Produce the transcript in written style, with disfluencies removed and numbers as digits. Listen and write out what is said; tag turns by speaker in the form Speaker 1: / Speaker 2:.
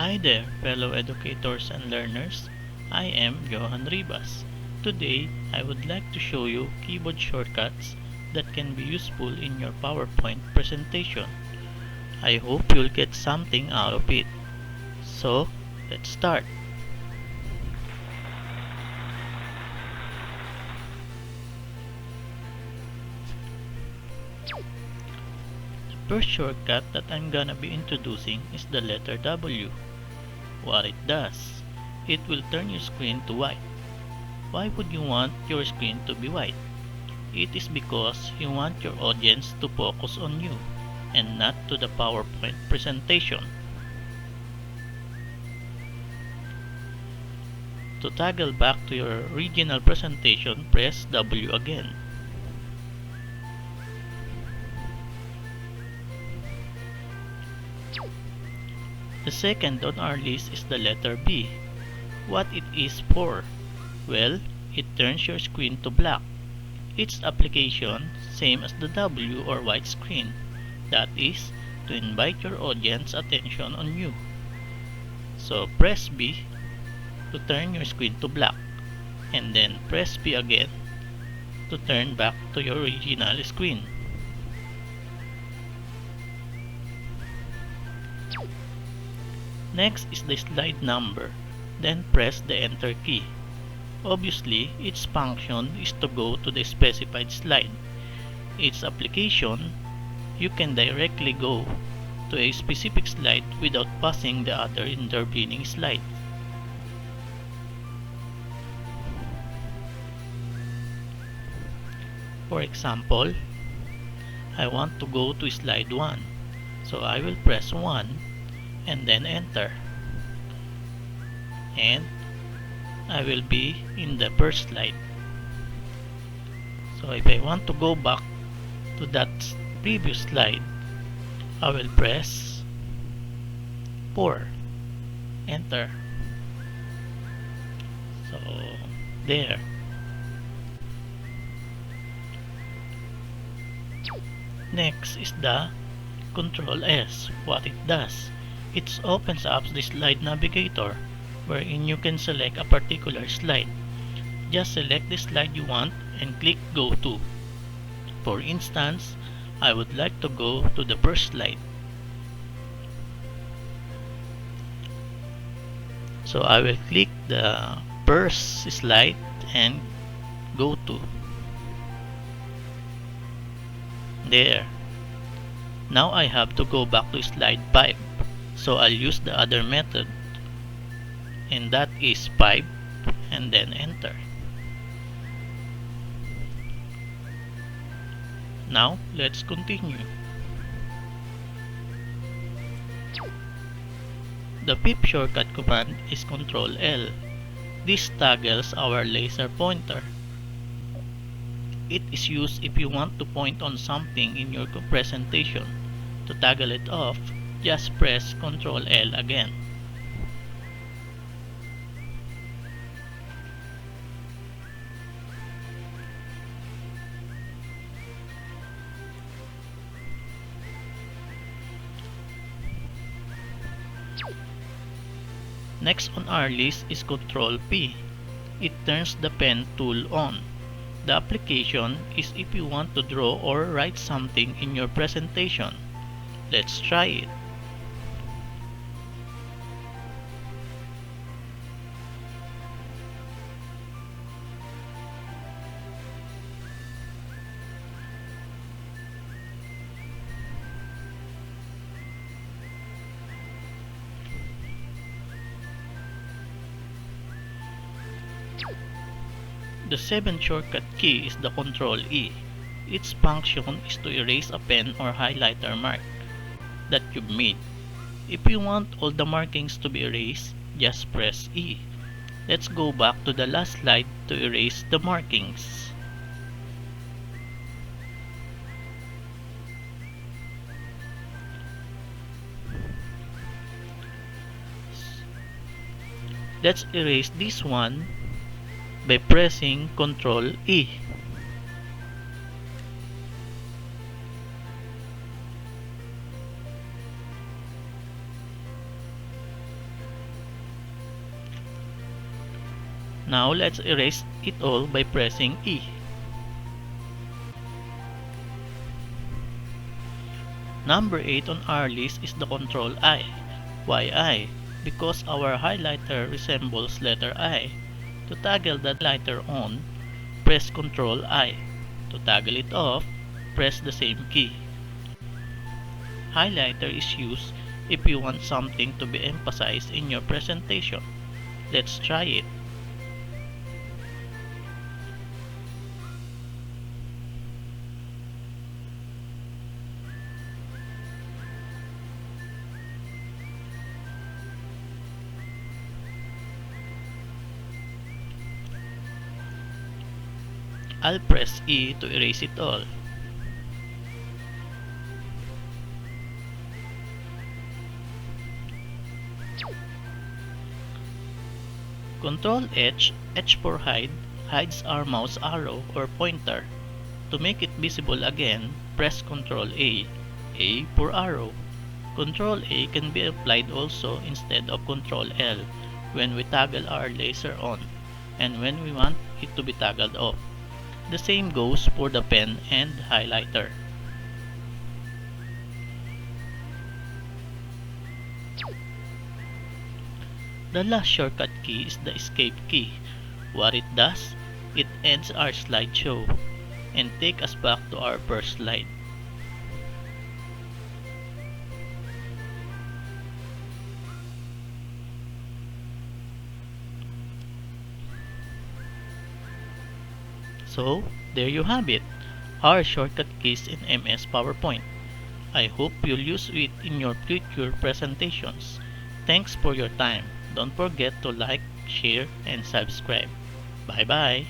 Speaker 1: Hi there, fellow educators and learners. I am Johan Ribas. Today, I would like to show you keyboard shortcuts that can be useful in your PowerPoint presentation. I hope you'll get something out of it. So, let's start. The first shortcut that I'm gonna be introducing is the letter W. What it does, it will turn your screen to white. Why would you want your screen to be white? It is because you want your audience to focus on you and not to the PowerPoint presentation. To toggle back to your original presentation, press W again. The second on our list is the letter B. What it is for? Well, it turns your screen to black. Its application, same as the W or white screen. That is, to invite your audience attention on you. So press B to turn your screen to black, and then press B again to turn back to your original screen. Next is the slide number, then press the enter key. Obviously, its function is to go to the specified slide. Its application, you can directly go to a specific slide without passing the other intervening slides. For example, I want to go to slide 1, so I will press 1 and then enter. And I will be in the first slide. So if I want to go back to that previous slide, I will press 4, enter. So there. Next is the Control S. What it does, it opens up the slide navigator wherein you can select a particular slide. Just select the slide you want and click go to. For instance, I would like to go to the first slide. So I will click the first slide and go to. There. Now I have to go back to slide 5. So I'll use the other method. And that is 5 and then enter. Now let's continue. The fifth shortcut command is Ctrl L. This toggles our laser pointer. It is used if you want to point on something in your presentation. To toggle it off, just press Ctrl L again. Next on our list is Ctrl P. It turns the pen tool on. The application is if you want to draw or write something in your presentation. Let's try it. The seventh shortcut key is the Ctrl E. Its function is to erase a pen or highlighter mark that you've made. If you want all the markings to be erased, just press E. Let's go back to the last slide to erase the markings. Let's erase this one by pressing Ctrl E. Now let's erase it all by pressing E. Number 8 on our list is the Control I. Why I? Because our highlighter resembles letter I. To toggle the highlighter on, press Control I. To toggle it off, press the same key. Highlighter is used if you want something to be emphasized in your presentation. Let's try it. I'll press E to erase it all. Control H, H for hide, hides our mouse arrow or pointer. To make it visible again, press Control A for arrow. Control A can be applied also instead of Control L when we toggle our laser on and when we want it to be toggled off. The same goes for the pen and highlighter. The last shortcut key is the Escape key. What it does, it ends our slideshow and take us back to our first slide. So, there you have it, our shortcut keys in MS PowerPoint. I hope you'll use it in your future presentations. Thanks for your time. Don't forget to like, share, and subscribe. Bye bye.